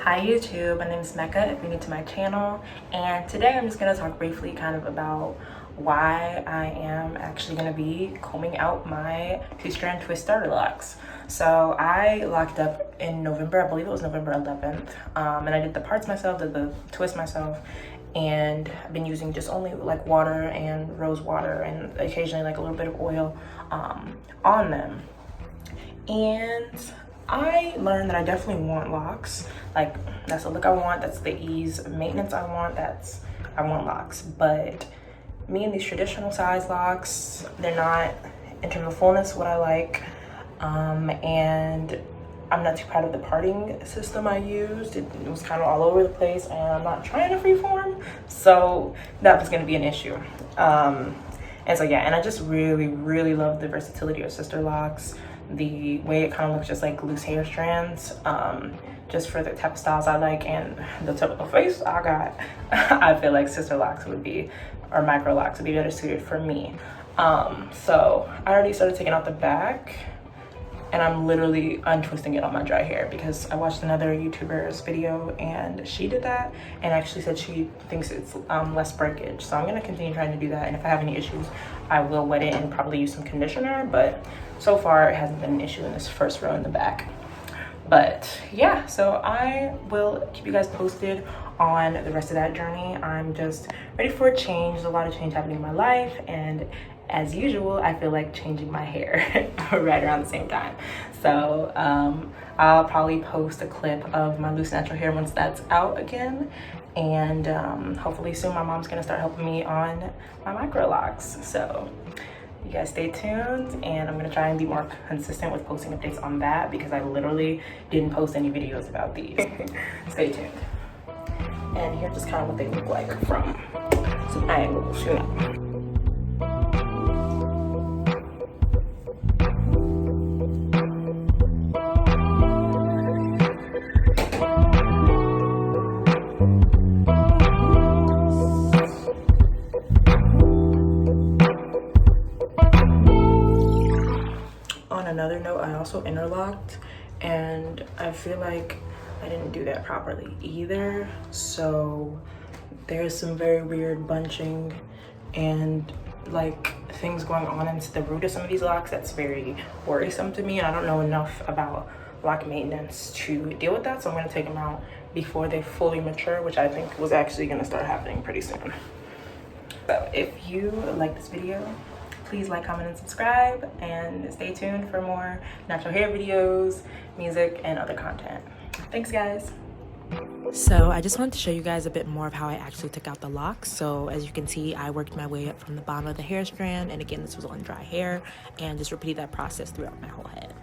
Hi YouTube, my name is Meccah if you're new to my channel, and today I'm just going to talk briefly kind of about why I am actually going to be combing out my 2-strand twist starter locks. So I locked up in November, I believe it was November 11th, and I did the parts myself, did the twist myself, and I've been using just only like water and rose water and occasionally like a little bit of oil on them. And I learned that I definitely want locks. Like, that's the look I want, that's the ease of maintenance I want, I want locks. But me and these traditional size locks, they're not, in terms of fullness, what I like. And I'm not too proud of the parting system I used. It was kind of all over the place, and I'm not trying to freeform, so that was gonna be an issue. And so yeah, and I just really love the versatility of sister locks. The way it kind of looks just like loose hair strands, just for the type of styles I like and the typical face I got. I feel like sister locks would be, or micro locks would be better suited for me. So I already started taking out the back, and I'm literally untwisting it on my dry hair because I watched another YouTuber's video and she did that and actually said she thinks it's less breakage. So I'm gonna continue trying to do that, and if I have any issues, I will wet it and probably use some conditioner, but so far it hasn't been an issue in this first row in the back. But yeah, so I will keep you guys posted on the rest of that journey. I'm just ready for a change. There's a lot of change happening in my life, and as usual, I feel like changing my hair right around the same time. So I'll probably post a clip of my loose natural hair once that's out again. And hopefully soon my mom's gonna start helping me on my micro locks. So you guys stay tuned, and I'm gonna try and be more consistent with posting updates on that because I literally didn't post any videos about these. Stay tuned. And here's just kind of what they look like from some angles, you know. On another note, I also interlocked, and I feel like I didn't do that properly either. So there's some very weird bunching and like things going on into the root of some of these locks that's very worrisome to me, and I don't know enough about lock maintenance to deal with that. So I'm going to take them out before they fully mature, which I think was actually going to start happening pretty soon. So if you like this video, please like, comment, and subscribe, and stay tuned for more natural hair videos, music, and other content. Thanks, guys. So I just wanted to show you guys a bit more of how I actually took out the locks. So as you can see, I worked my way up from the bottom of the hair strand, and again, this was on dry hair, and just repeated that process throughout my whole head.